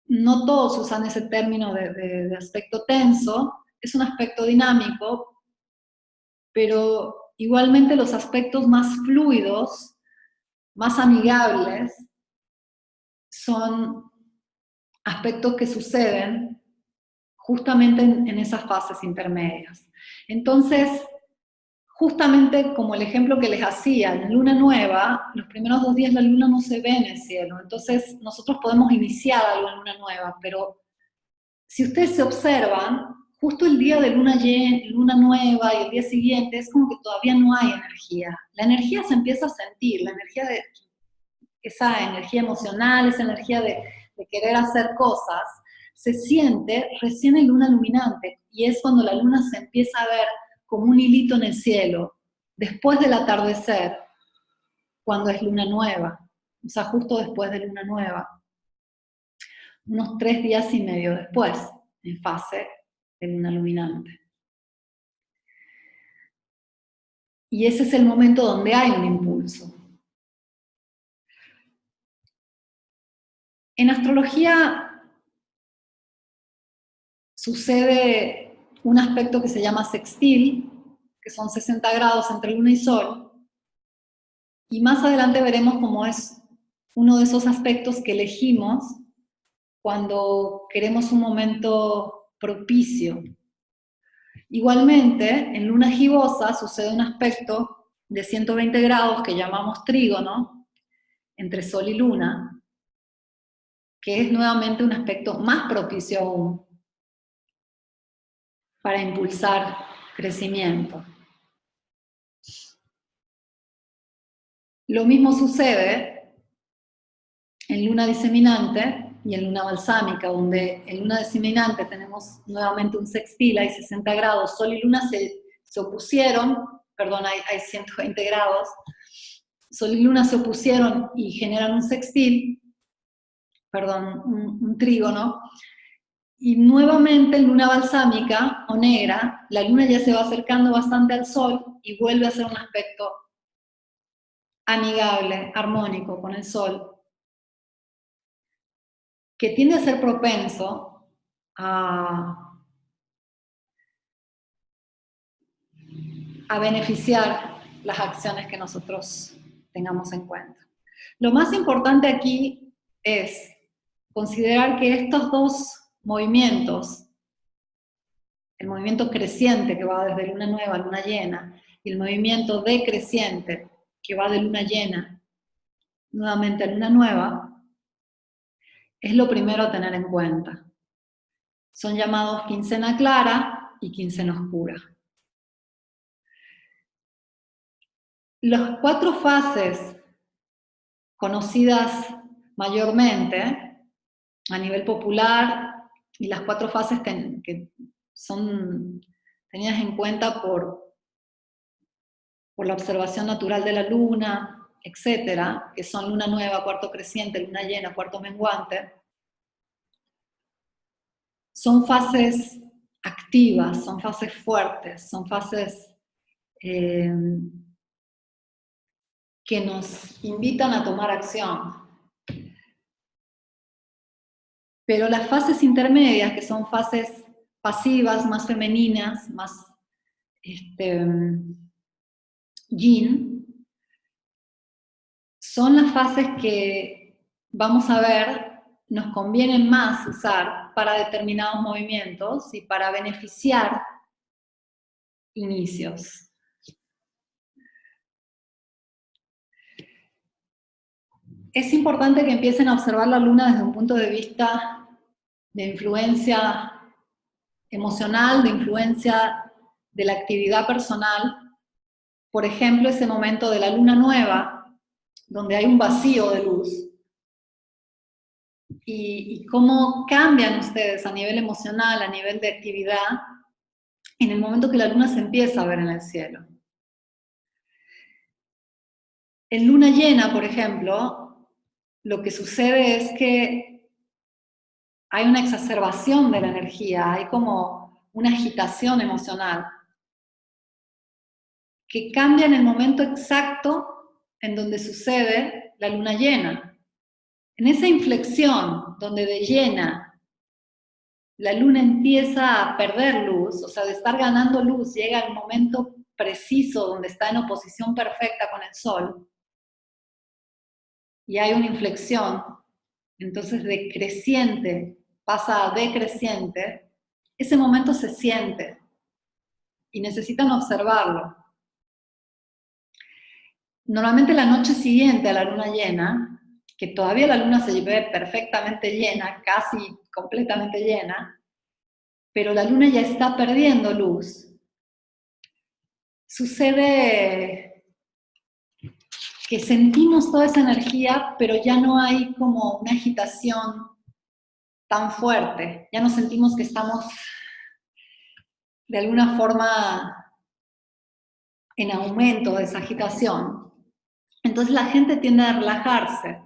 no todos usan ese término de aspecto tenso, es un aspecto dinámico, pero igualmente los aspectos más fluidos, más amigables, son aspectos que suceden justamente en esas fases intermedias. Entonces, justamente como el ejemplo que les hacía, en luna nueva, los primeros 2 días la luna no se ve en el cielo, entonces nosotros podemos iniciar algo en luna nueva, pero si ustedes se observan, justo el día de luna nueva y el día siguiente es como que todavía no hay energía. La energía se empieza a sentir, la energía esa energía emocional, esa energía de querer hacer cosas, se siente recién en luna luminante, y es cuando la luna se empieza a ver como un hilito en el cielo, después del atardecer, cuando es luna nueva, o sea, justo después de luna nueva, unos 3 días y medio después, en fase de luna luminante. Y ese es el momento donde hay un impulso. En astrología sucede un aspecto que se llama sextil, que son 60 grados entre luna y sol, y más adelante veremos cómo es uno de esos aspectos que elegimos cuando queremos un momento propicio. Igualmente, en luna gibosa sucede un aspecto de 120 grados que llamamos trígono, entre sol y luna, que es nuevamente un aspecto más propicio aún para impulsar crecimiento. Lo mismo sucede en luna diseminante y en luna balsámica, donde en luna diseminante tenemos nuevamente un sextil, hay 60 grados, sol y luna se opusieron, perdón, hay 120 grados, sol y luna se opusieron y generan un sextil, perdón, un trígono, y nuevamente en luna balsámica o negra, la luna ya se va acercando bastante al sol y vuelve a ser un aspecto amigable, armónico con el sol, que tiende a ser propenso a beneficiar las acciones que nosotros tengamos en cuenta. Lo más importante aquí es considerar que estos dos movimientos, el movimiento creciente que va desde luna nueva a luna llena, y el movimiento decreciente que va de luna llena nuevamente a luna nueva, es lo primero a tener en cuenta. Son llamados quincena clara y quincena oscura. Las 4 fases conocidas mayormente a nivel popular, y las 4 fases que son tenidas en cuenta por la observación natural de la luna, etcétera, que son luna nueva, cuarto creciente, luna llena, cuarto menguante, son fases activas, son fases fuertes, son fases que nos invitan a tomar acción. Pero las fases intermedias, que son fases pasivas, más femeninas, más yin, son las fases que vamos a ver nos conviene más usar para determinados movimientos y para beneficiar inicios. Es importante que empiecen a observar la luna desde un punto de vista de influencia emocional, de influencia de la actividad personal. Por ejemplo, ese momento de la luna nueva, donde hay un vacío de luz. Y cómo cambian ustedes a nivel emocional, a nivel de actividad, en el momento que la luna se empieza a ver en el cielo. En luna llena, por ejemplo, lo que sucede es que hay una exacerbación de la energía, hay como una agitación emocional que cambia en el momento exacto en donde sucede la luna llena. En esa inflexión donde de llena la luna empieza a perder luz, o sea, de estar ganando luz, llega el momento preciso donde está en oposición perfecta con el sol, y hay una inflexión, entonces de creciente pasa a decreciente, ese momento se siente y necesitan observarlo. Normalmente la noche siguiente a la luna llena, que todavía la luna se ve perfectamente llena, casi completamente llena, pero la luna ya está perdiendo luz, sucede que sentimos toda esa energía, pero ya no hay como una agitación tan fuerte, ya no sentimos que estamos de alguna forma en aumento de esa agitación. Entonces la gente tiende a relajarse.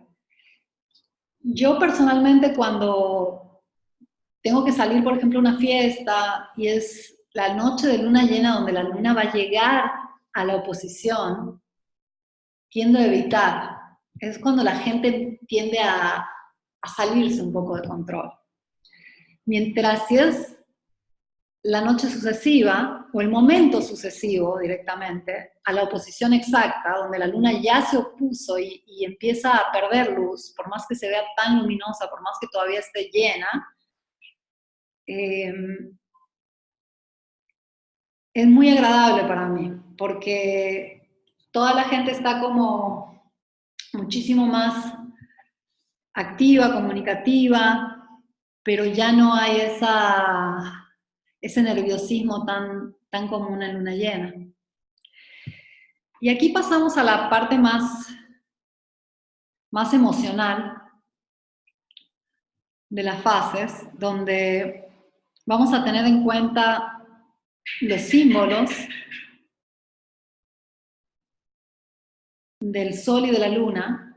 Yo personalmente cuando tengo que salir, por ejemplo, a una fiesta y es la noche de luna llena donde la luna va a llegar a la oposición, tiendo a evitar. Es cuando la gente tiende a salirse un poco de control. Mientras si es la noche sucesiva, o el momento sucesivo directamente, a la oposición exacta, donde la luna ya se opuso y empieza a perder luz, por más que se vea tan luminosa, por más que todavía esté llena, es muy agradable para mí, porque toda la gente está como muchísimo más activa, comunicativa, pero ya no hay ese nerviosismo tan común en luna llena. Y aquí pasamos a la parte más emocional de las fases, donde vamos a tener en cuenta los símbolos del sol y de la luna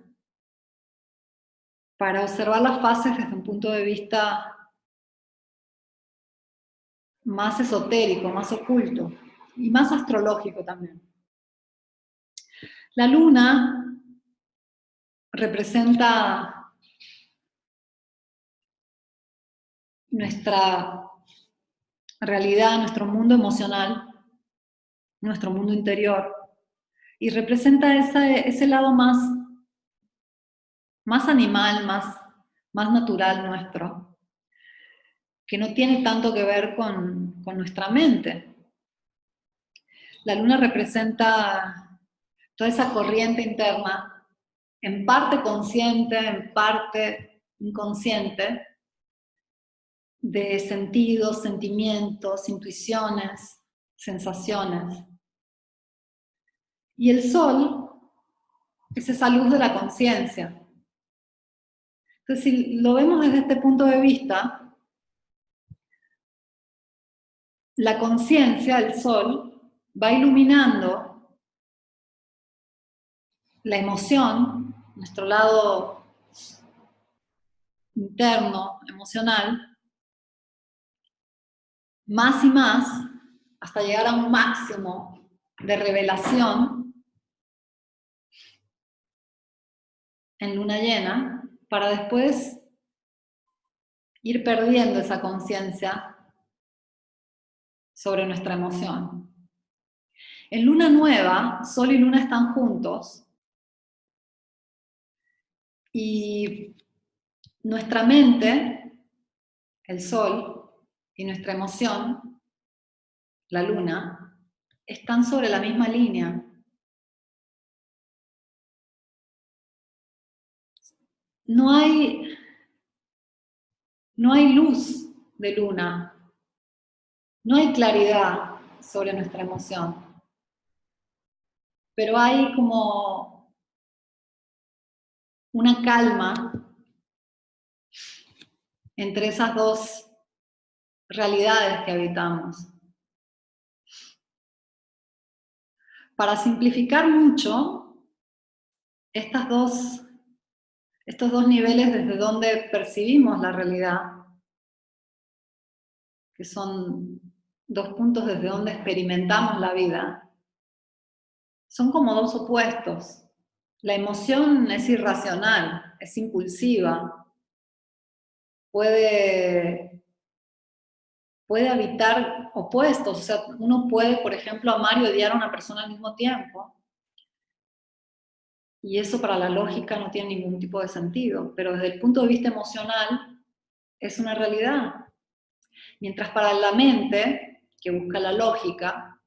para observar las fases desde un punto de vista más esotérico, más oculto y más astrológico también. La luna representa nuestra realidad, nuestro mundo emocional, nuestro mundo interior, y representa ese lado más animal, más natural nuestro, que no tiene tanto que ver con nuestra mente. La luna representa toda esa corriente interna, en parte consciente, en parte inconsciente, de sentidos, sentimientos, intuiciones, sensaciones. Y el sol es esa luz de la conciencia. Entonces, si lo vemos desde este punto de vista, la conciencia, el sol, va iluminando la emoción, nuestro lado interno, emocional, más y más, hasta llegar a un máximo de revelación en luna llena, para después ir perdiendo esa conciencia sobre nuestra emoción. En luna nueva, sol y luna están juntos y nuestra mente, el sol, y nuestra emoción, la luna, están sobre la misma línea. No hay luz de luna, no hay claridad sobre nuestra emoción, pero hay como una calma entre esas dos realidades que habitamos. Para simplificar mucho, estos dos niveles desde donde percibimos la realidad, que son dos puntos desde donde experimentamos la vida, son como dos opuestos. La emoción es irracional, es impulsiva, puede habitar opuestos. O sea, uno puede, por ejemplo, amar y odiar a una persona al mismo tiempo. Y eso para la lógica no tiene ningún tipo de sentido, pero desde el punto de vista emocional es una realidad. Mientras para la mente, que busca la lógica,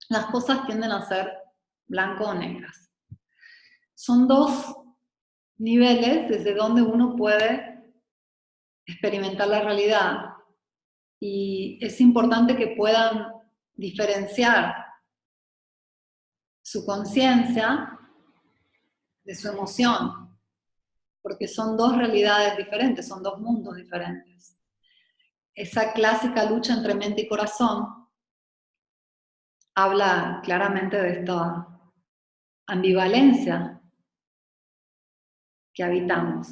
las cosas tienden a ser blanco o negras. Son dos niveles desde donde uno puede experimentar la realidad y es importante que puedan diferenciar su conciencia de su emoción, porque son dos realidades diferentes, son dos mundos diferentes. Esa clásica lucha entre mente y corazón habla claramente de esta ambivalencia que habitamos.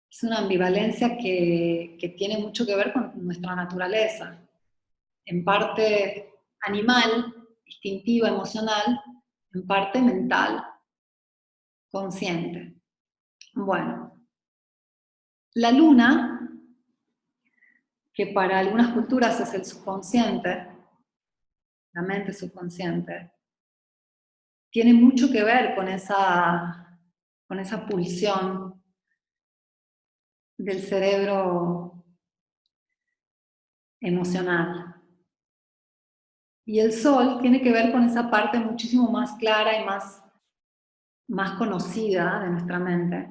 Es una ambivalencia que tiene mucho que ver con nuestra naturaleza, en parte animal, instintiva, emocional, en parte mental, consciente. Bueno, la luna, que para algunas culturas es el subconsciente, la mente subconsciente, tiene mucho que ver con esa pulsión del cerebro emocional. Y el sol tiene que ver con esa parte muchísimo más clara y más conocida de nuestra mente.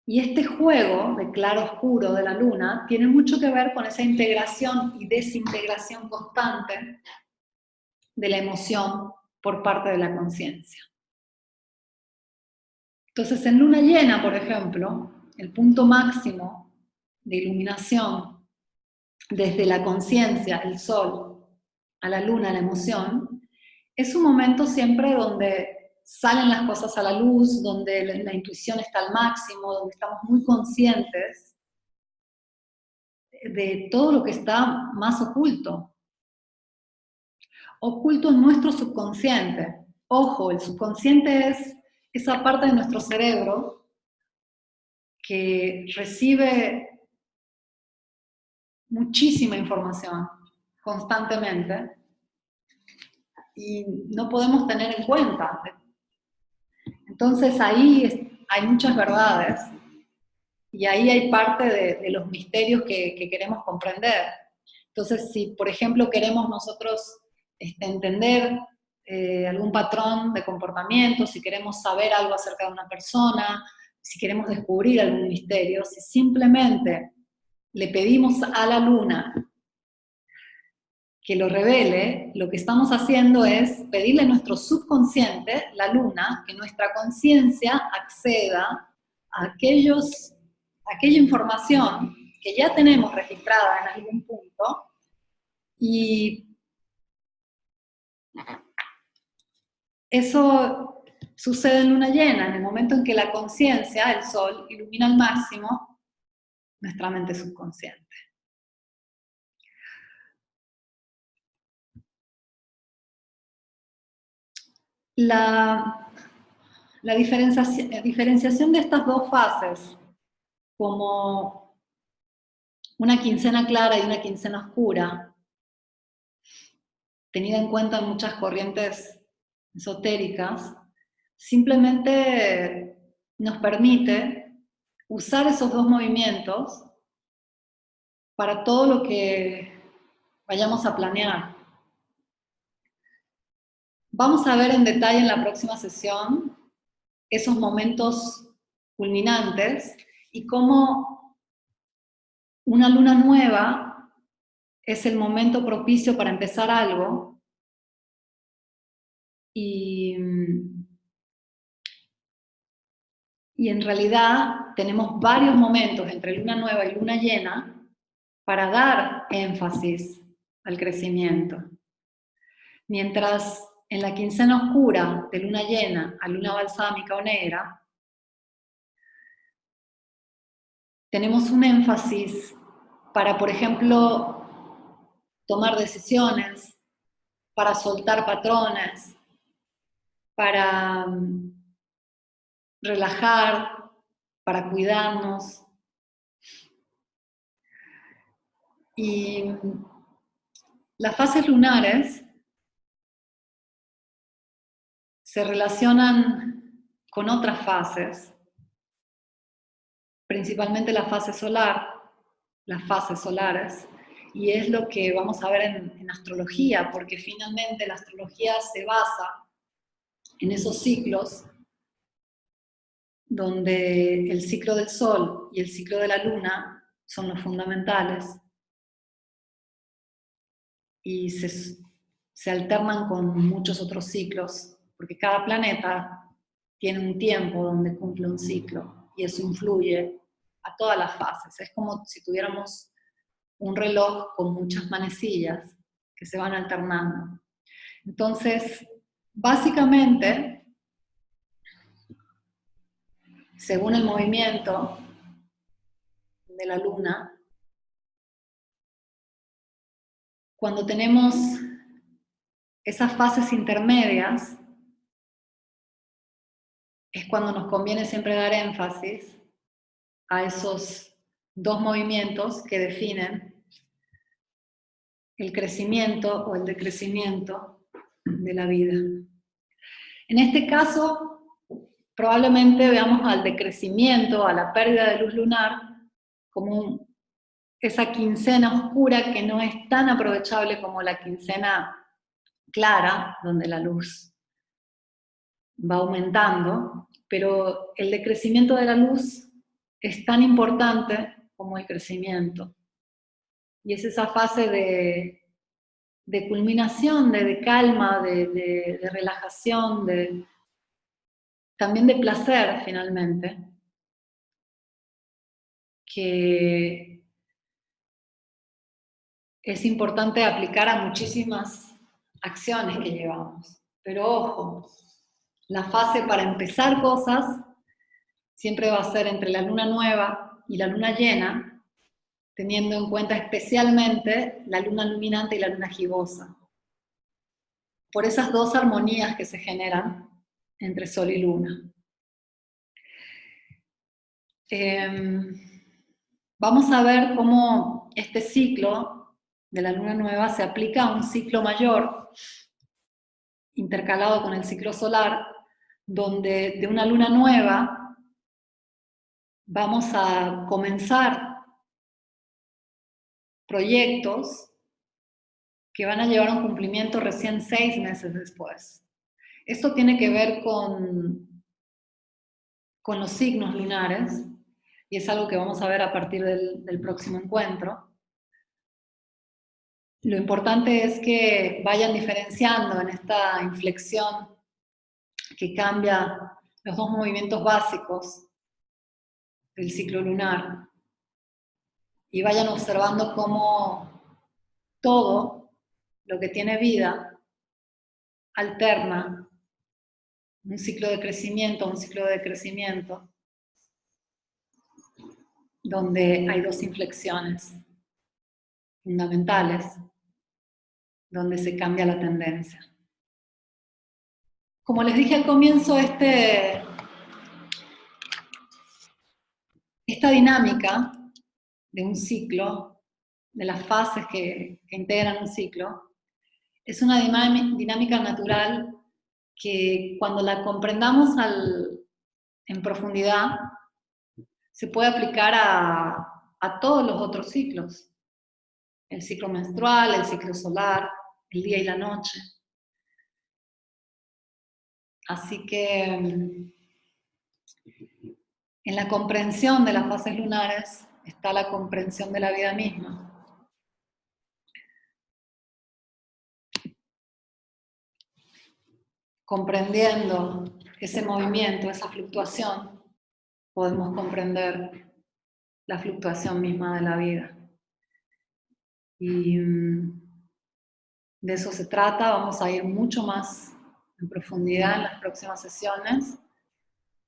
Y este juego de claro-oscuro de la luna tiene mucho que ver con esa integración y desintegración constante de la emoción por parte de la conciencia. Entonces, en luna llena, por ejemplo, el punto máximo de iluminación desde la conciencia, el sol, a la luna, la emoción, es un momento siempre donde salen las cosas a la luz, donde la intuición está al máximo, donde estamos muy conscientes de todo lo que está más oculto. Oculto en nuestro subconsciente. Ojo, el subconsciente es esa parte de nuestro cerebro que recibe muchísima información constantemente y no podemos tener en cuenta. Entonces ahí hay muchas verdades y ahí hay parte de los misterios que queremos comprender. Entonces, si por ejemplo queremos nosotros entender algún patrón de comportamiento, si queremos saber algo acerca de una persona, si queremos descubrir algún misterio, si simplemente le pedimos a la luna que lo revele, lo que estamos haciendo es pedirle a nuestro subconsciente, la luna, que nuestra conciencia acceda a aquella información que ya tenemos registrada en algún punto y eso sucede en luna llena, en el momento en que la conciencia, el sol, ilumina al máximo nuestra mente subconsciente. La diferenciación de estas dos fases como una quincena clara y una quincena oscura, tenida en cuenta en muchas corrientes esotéricas, simplemente nos permite usar esos dos movimientos para todo lo que vayamos a planear. Vamos a ver en detalle en la próxima sesión esos momentos culminantes y cómo una luna nueva es el momento propicio para empezar algo y en realidad tenemos varios momentos entre luna nueva y luna llena para dar énfasis al crecimiento. Mientras en la quincena oscura de luna llena a luna balsámica o negra, tenemos un énfasis para, por ejemplo, tomar decisiones, para soltar patrones, para relajar, para cuidarnos. Y las fases lunares se relacionan con otras fases, principalmente la fase solar, las fases solares, y es lo que vamos a ver en astrología, porque finalmente la astrología se basa en esos ciclos donde el ciclo del Sol y el ciclo de la Luna son los fundamentales y se alternan con muchos otros ciclos, porque cada planeta tiene un tiempo donde cumple un ciclo y eso influye a todas las fases. Es como si tuviéramos un reloj con muchas manecillas que se van alternando. Entonces, básicamente, según el movimiento de la luna, cuando tenemos esas fases intermedias, es cuando nos conviene siempre dar énfasis a esos dos movimientos que definen el crecimiento o el decrecimiento de la vida. En este caso, probablemente veamos al decrecimiento, a la pérdida de luz lunar, como esa quincena oscura que no es tan aprovechable como la quincena clara, donde la luz va aumentando, pero el decrecimiento de la luz es tan importante como el crecimiento. Y es esa fase de culminación, de calma, de relajación, también de placer finalmente, que es importante aplicar a muchísimas acciones que llevamos. Pero ojo, la fase para empezar cosas siempre va a ser entre la luna nueva y la luna llena, teniendo en cuenta especialmente la luna luminante y la luna gibosa, por esas dos armonías que se generan entre sol y luna. Vamos a ver cómo este ciclo de la luna nueva se aplica a un ciclo mayor, intercalado con el ciclo solar, donde de una luna nueva vamos a comenzar proyectos que van a llevar a un cumplimiento recién 6 meses después. Esto tiene que ver con los signos lunares, y es algo que vamos a ver a partir del próximo encuentro. Lo importante es que vayan diferenciando en esta inflexión que cambia los dos movimientos básicos del ciclo lunar, y vayan observando cómo todo lo que tiene vida alterna un ciclo de crecimiento, un ciclo de decrecimiento, donde hay dos inflexiones fundamentales, donde se cambia la tendencia. Como les dije al comienzo, esta dinámica de un ciclo, de las fases que integran un ciclo, es una dinámica natural que cuando la comprendamos en profundidad, se puede aplicar a todos los otros ciclos. el ciclo menstrual, el ciclo solar, el día y la noche. Así que en la comprensión de las fases lunares está la comprensión de la vida misma. Comprendiendo ese movimiento, esa fluctuación, podemos comprender la fluctuación misma de la vida. Y de eso se trata. Vamos a ir mucho más en profundidad en las próximas sesiones.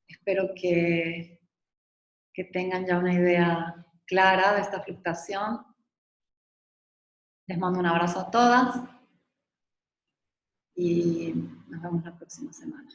Espero que tengan ya una idea clara de esta fluctuación. Les mando un abrazo a todas y nos vemos la próxima semana.